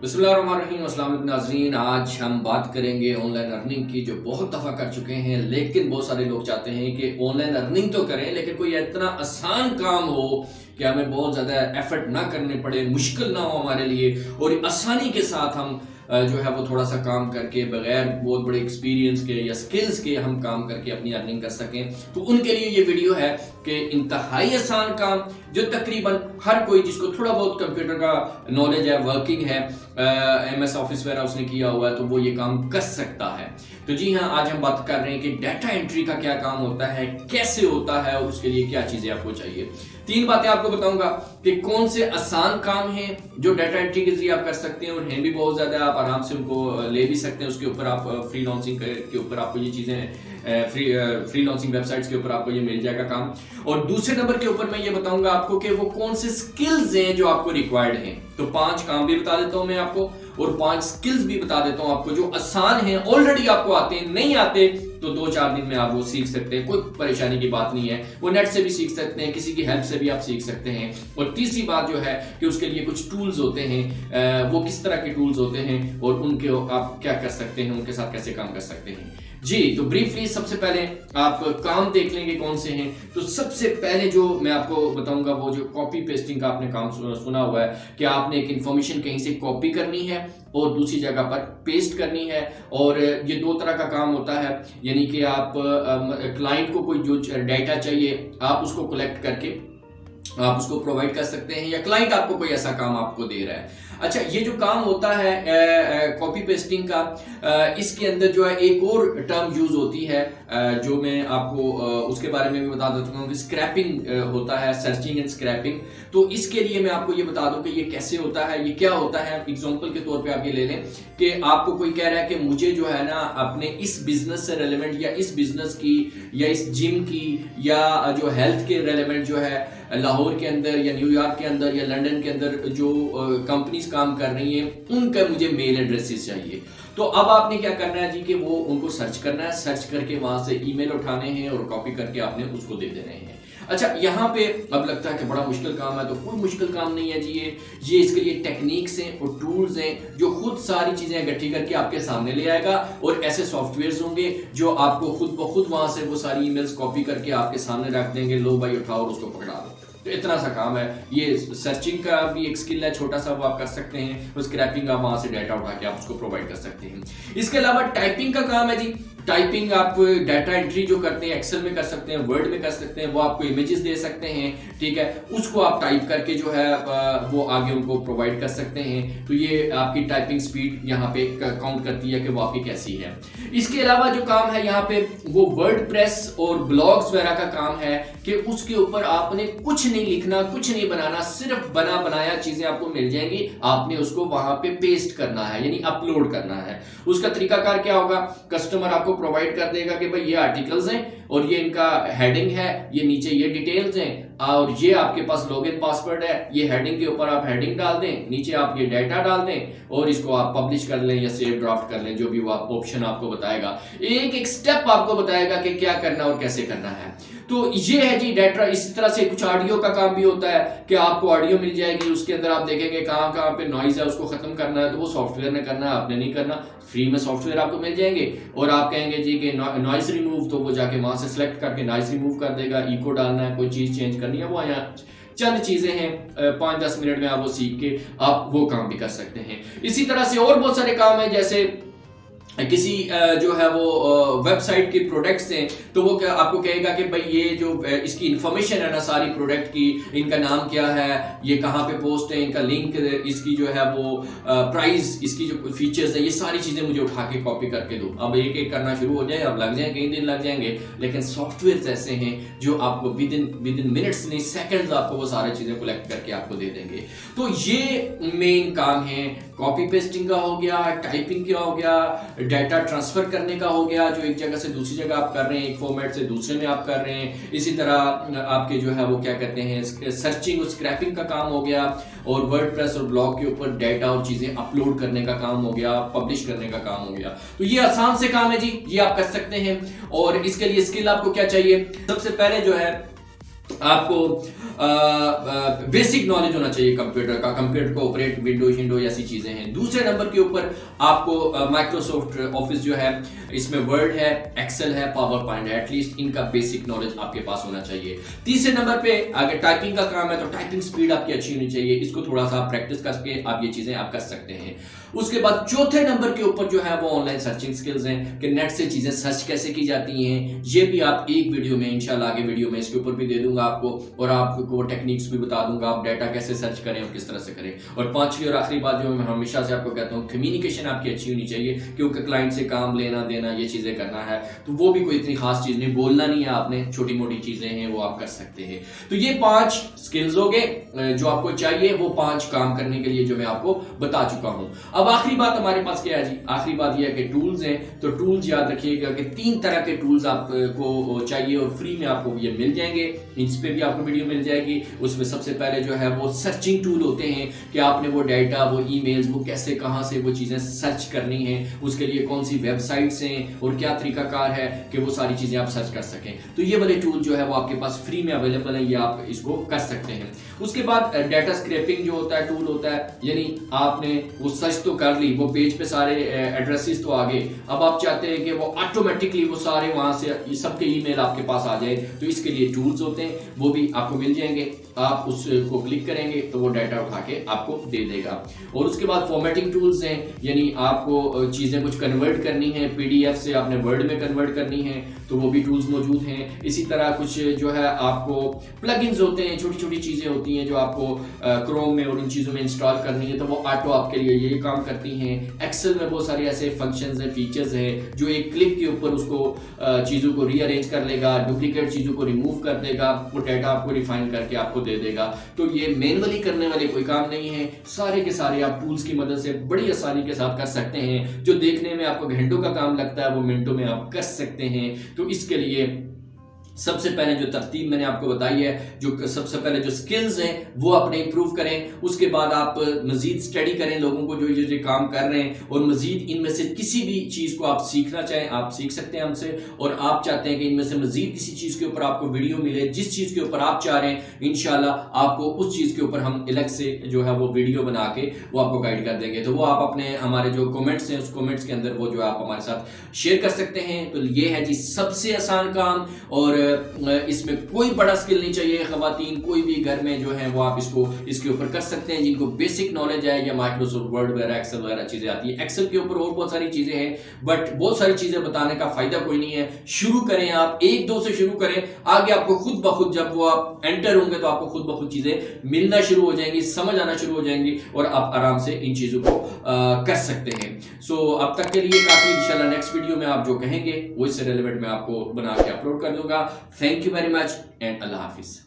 बिस्मिल्लाहिर्रहमानिर्रहीम। अस्सलाम वालेकुम नाज़रीन, आज हम बात करेंगे ऑनलाइन अर्निंग की, जो बहुत दफ़ा कर चुके हैं, लेकिन बहुत सारे लोग चाहते हैं कि ऑनलाइन अर्निंग तो करें लेकिन कोई इतना आसान काम हो कि हमें बहुत ज़्यादा एफर्ट ना करने पड़े, मुश्किल ना हो हमारे लिए और आसानी के साथ हम जो है वो थोड़ा सा काम करके बगैर बहुत बड़े एक्सपीरियंस के या स्किल्स के हम काम करके अपनी अर्निंग कर सकें। तो उनके लिए ये वीडियो है कि इंतहाई आसान काम जो तकरीबन हर कोई जिसको थोड़ा बहुत कंप्यूटर का नॉलेज है, वर्किंग है, MS ऑफिस वगैरह उसने किया हुआ है, तो वो ये काम कर सकता है। तो जी हाँ, आज हम बात कर रहे हैं कि डाटा एंट्री का क्या काम होता है, कैसे होता है और उसके लिए क्या चीजें आपको चाहिए। 3 बातें आपको बताऊंगा कि कौन से आसान काम हैं जो डाटा एंट्री के जरिए आप कर सकते हैं और हैं भी बहुत ज्यादा, आप आराम से उनको ले भी सकते हैं। उसके ऊपर आप फ्रीलांसिंग के ऊपर आपको ये चीजें फ्रीलांसिंग वेबसाइट्स के ऊपर आपको ये मिल जाएगा काम। और दूसरे नंबर के ऊपर मैं ये बताऊंगा आपको कि वो कौन से स्किल्स हैं जो आपको रिक्वायर्ड हैं। तो 5 काम भी बता देता हूं मैं आपको और 5 स्किल्स भी बता देता हूं आपको जो आसान हैं, ऑलरेडी आपको आते हैं, नहीं आते तो 2-4 दिन में आप वो सीख सकते हैं, कोई परेशानी की बात नहीं है। वो नेट से भी सीख सकते हैं, किसी की हेल्प से भी आप सीख सकते हैं। और तीसरी बात जो है कि उसके लिए कुछ टूल्स होते हैं, वो किस तरह के टूल्स होते हैं और उनके आप क्या कर सकते हैं, उनके साथ कैसे काम कर सकते हैं। जी, तो ब्रीफली सबसे पहले आप काम देख लेंगे कौन से हैं। तो सबसे पहले जो मैं आपको बताऊंगा वो जो कॉपी पेस्टिंग का आपने काम सुना हुआ है कि आपने एक इंफॉर्मेशन कहीं से कॉपी करनी है और दूसरी जगह पर पेस्ट करनी है। और ये 2 तरह का काम होता है, यानी कि आप क्लाइंट को कोई जो डाटा चाहिए आप उसको कलेक्ट करके आप उसको प्रोवाइड कर सकते हैं, या क्लाइंट आपको कोई ऐसा काम आपको दे रहा है। अच्छा, ये जो काम होता है कॉपी पेस्टिंग का, इसके अंदर जो है एक और टर्म यूज होती है जो मैं आपको उसके बारे में भी बता देता हूँ कि स्क्रैपिंग होता है, सर्चिंग एंड स्क्रैपिंग। तो इसके लिए मैं आपको ये बता दूं कि ये कैसे होता है, ये क्या होता है। एग्जांपल के तौर पे आप ये ले लें कि आपको कोई कह रहा है कि मुझे जो है ना अपने इस बिजनेस से रेलेवेंट या इस बिजनेस की या इस जिम की या जो हेल्थ के रेलेवेंट जो है लाहौर के अंदर या न्यूयॉर्क के अंदर या लंदन के अंदर जो कंपनीज काम कर रही हैं, उनका मुझे मेल एड्रेसेस चाहिए। तो अब आपने क्या करना है जी कि वो उनको सर्च करना है, सर्च करके वहां से ईमेल उठाने हैं और कॉपी करके आपने उसको दे देने हैं। अच्छा, यहाँ पे अब लगता है कि बड़ा मुश्किल काम है, तो कोई मुश्किल काम नहीं है जी। ये इसके लिए टेक्निक्स हैं और टूल्स हैं जो खुद सारी चीजें इकट्ठी करके आपके सामने ले आएगा। और ऐसे सॉफ्टवेयर्स होंगे जो आपको खुद ब खुद वहां से वो सारी ईमेल्स कॉपी करके आपके सामने रख देंगे, लो भाई उठाओ और उसको पकड़ा दो। तो इतना सा काम है। ये सर्चिंग का भी एक स्किल है, छोटा सा, वो आप कर सकते हैं। और स्क्रैपिंग का वहां से डाटा उठा के आप उसको प्रोवाइड कर सकते हैं। इसके अलावा टाइपिंग का काम है जी। टाइपिंग आप डाटा एंट्री जो करते हैं एक्सेल में कर सकते हैं, वर्ड में कर सकते हैं, वो आपको इमेजेस दे सकते हैं, ठीक है, उसको आप टाइप करके जो है वो आगे उनको प्रोवाइड कर सकते हैं। तो ये आपकी टाइपिंग स्पीड यहाँ पे काउंट करती है कि वो आपकी कैसी है। इसके अलावा जो काम है यहाँ पे वो वर्डप्रेस और ब्लॉग्स वगैरह का काम है कि उसके ऊपर आपने कुछ नहीं लिखना, कुछ नहीं बनाना, सिर्फ बना बनाया चीजें आपको मिल जाएंगी, आपने उसको वहां पे पेस्ट करना है, यानी अपलोड करना है। उसका तरीकाकार क्या होगा, कस्टमर आपको प्रोवाइड कर देगा कि भाई ये आर्टिकल्स हैं और ये इनका हेडिंग है, ये नीचे ये डिटेल्स हैं और ये आपके पास लॉगिन पासवर्ड है। ये हेडिंग के ऊपर आप हेडिंग डाल दें, नीचे आप ये डाटा डाल दें और इसको आप पब्लिश कर लें या सेव ड्राफ्ट कर लें, जो भी वो ऑप्शन आपको बताएगा। एक एक स्टेप आपको बताएगा कि क्या करना और कैसे करना है। तो ये है जी डाटा। इस तरह से कुछ ऑडियो का काम भी होता है कि आपको ऑडियो मिल जाएगी, उसके अंदर आप देखेंगे कहाँ कहाँ पे नॉइज है, उसको खत्म करना है तो वो सॉफ्टवेयर ने करना है, आपने नहीं करना। फ्री में सॉफ्टवेयर आपको मिल जाएंगे और आप कहेंगे जी कि नॉइज रिमूव, तो वो जाके वहां से सिलेक्ट करके नॉइज रिमूव कर देगा। इको डालना है, कोई चीज चेंज करनी है, वो यहाँ चंद चीजें हैं, 5-10 मिनट में आप वो सीख के आप वो काम भी कर सकते हैं। इसी तरह से और बहुत सारे काम है, जैसे किसी जो है वो वेबसाइट के प्रोडक्ट्स हैं तो वो क्या आपको कहेगा कि भाई ये जो इसकी इंफॉर्मेशन है ना सारी प्रोडक्ट की, इनका नाम क्या है, ये कहाँ पे पोस्ट है, इनका लिंक, इसकी जो है वो प्राइस, इसकी जो फीचर्स है, ये सारी चीजें मुझे उठा के कॉपी करके दो। अब एक एक करना शुरू हो जाए, अब लग जाए, कई दिन लग जाएंगे, लेकिन सॉफ्टवेयर ऐसे हैं जो आपको विद इन मिनट्स नहीं सेकंड्स आपको वो सारी चीजें कलेक्ट करके आपको दे देंगे। तो ये मेन काम है, कॉपी पेस्टिंग का हो गया, टाइपिंग का हो गया, डाटा ट्रांसफर करने का हो गया, जो एक जगह से दूसरी जगह आप कर रहे हैं, एक फॉर्मेट से दूसरे में आप कर रहे हैं। इसी तरह आपके जो है वो क्या कहते हैं सर्चिंग और स्क्रैपिंग का काम हो गया, और वर्डप्रेस और ब्लॉग के ऊपर डाटा और चीजें अपलोड करने का काम हो गया, पब्लिश करने का काम हो गया। तो ये आसान से काम है जी, ये आप कर सकते हैं। और इसके लिए स्किल आपको क्या चाहिए? सबसे पहले जो है आपको बेसिक नॉलेज होना चाहिए कंप्यूटर का, कंप्यूटर को ऑपरेट, विंडो ऐसी चीजें हैं। दूसरे नंबर के ऊपर आपको माइक्रोसॉफ्ट ऑफिस जो है, इसमें वर्ड है, एक्सेल है, पावर पॉइंट है, एटलीस्ट इनका बेसिक नॉलेज आपके पास होना चाहिए। तीसरे नंबर पे अगर टाइपिंग का काम है तो टाइपिंग स्पीड आपकी अच्छी होनी चाहिए, इसको थोड़ा सा प्रैक्टिस करके आप ये चीजें आप कर सकते हैं। उसके बाद चौथे नंबर के ऊपर जो है वो ऑनलाइन सर्चिंग स्किल्स हैं कि नेट से चीजें सर्च कैसे की जाती हैं। ये भी आप एक वीडियो में, इंशाल्लाह आगे वीडियो में इसके ऊपर भी दे दूंगा आपको, और आपको वो टेक्निक्स भी बता दूंगा, आप डाटा कैसे सर्च करें और किस तरह से करें। और पांचवी और आखिरी बात जो मैं हमेशा से आपको कहता हूँ, कम्युनिकेशन आपकी अच्छी होनी चाहिए, क्योंकि क्लाइंट से काम लेना देना ये चीजें करना है, तो वो भी कोई इतनी खास चीज नहीं, बोलना नहीं है आपने, छोटी मोटी चीजें हैं वो आप कर सकते हैं। तो ये 5 स्किल्स हो गए जो आपको चाहिए, वो 5 काम करने के लिए जो मैं आपको बता चुका हूं। अब आखिरी बात हमारे पास क्या है जी? आखिरी बात यह है कि टूल्स हैं। तो टूल्स याद रखिएगा कि 3 तरह के टूल्स आपको चाहिए और फ्री में आपको ये मिल जाएंगे, इस पे भी आपको वीडियो मिल जाएगी। उसमें सबसे पहले जो है वो सर्चिंग टूल होते हैं कि आपने वो डाटा, वो ईमेल्स, वो कैसे कहां से वो चीजें सर्च करनी है, उसके लिए कौन सी वेबसाइट्स हैं और क्या तरीकाकार है कि वो सारी चीजें आप सर्च कर सकें। तो ये वाले टूल जो है वो आपके पास फ्री में अवेलेबल है, ये आप इसको कर सकते हैं। उसके बाद डाटा स्क्रैपिंग जो होता है टूल होता है, यानी आपने वो सर्च तो कर ली, वो पेज पे सारे एड्रेसेस तो आ गए, अब आप चाहते हैं कि वो ऑटोमेटिकली वो सारे वहां से सबके ईमेल आपके पास आ जाए, तो इसके लिए टूल्स होते हैं, वो भी आपको मिल जाएंगे। आप उसको क्लिक करेंगे तो वो डाटा उठा के आपको दे देगा। और उसके बाद फॉर्मेटिंग टूल्स हैं, यानी आपको चीजें कुछ कन्वर्ट करनी है, पीडीएफ से आपने वर्ड में कन्वर्ट करनी है, तो वो भी टूल्स मौजूद हैं। इसी तरह कुछ जो है आपको प्लगइन्स होते हैं, छोटी छोटी चीजें होती हैं जो आपको क्रोम में और उन चीजों में इंस्टॉल करनी है, तो वो ऑटो आपके लिए ये काम करती हैं। एक्सेल में बहुत सारे ऐसे फंक्शंस हैं, फीचर्स हैं जो एक क्लिक के ऊपर उसको चीजों को रीअरेंज कर लेगा, डुप्लीकेट चीजों को रिमूव कर देगा, वो डाटा आपको रिफाइन करके आपको दे देगा। तो ये मैनुअली करने वाले कोई काम नहीं है, सारे के सारे आप टूल्स की मदद से बड़ी आसानी के साथ कर सकते हैं। जो देखने में आपको घंटों का काम लगता है वो मिनटों में आप कर सकते हैं। तो इसके लिए सबसे पहले जो तरतीब मैंने आपको बताई है, जो सबसे पहले जो स्किल्स हैं वो अपने इंप्रूव करें, उसके बाद आप मजीद स्टडी करें लोगों को जो ये काम कर रहे हैं, और मजीद इनमें से किसी भी चीज़ को आप सीखना चाहें आप सीख सकते हैं हमसे, और आप चाहते हैं कि इनमें से मजीद किसी चीज़ के ऊपर आपको वीडियो मिले, जिस चीज़ के ऊपर आप चाह रहे हैं इंशाल्लाह आपको उस चीज़ के ऊपर हम अलग से जो है वो वीडियो बना के वो आपको गाइड कर देंगे। तो वो आप अपने हमारे जो कमेंट्स हैं उस कमेंट्स के अंदर वो जो आप हमारे साथ शेयर कर सकते हैं। तो ये है जी सबसे आसान काम, और इसमें कोई बड़ा स्किल नहीं चाहिए। खवातीन कोई भी घर में जो है वो आप इसके ऊपर कर सकते हैं, जिनको बेसिक नॉलेज है, या माइक्रोसॉफ्ट वर्ड वगैरह, एक्सेल वगैरह चीजें आती है। एक्सेल के ऊपर और बहुत सारी चीजें हैं, बट बहुत सारी चीजें बताने का फायदा कोई नहीं है। शुरू करें, आप 1-2 से शुरू करें, आगे आपको खुद ब खुद जब वो आप एंटर होंगे तो आपको खुद ब खुद चीजें मिलना शुरू हो जाएंगी, समझ आना शुरू हो जाएंगी, और आप आराम से इन चीजों को कर सकते हैं। सो अब तक के लिए काफी। इंशाल्लाह नेक्स्ट वीडियो में आप जो कहेंगे वो इससे रिलेवेंट मैं आपको बना के अपलोड कर दूंगा। Thank you very much and Allah Hafiz.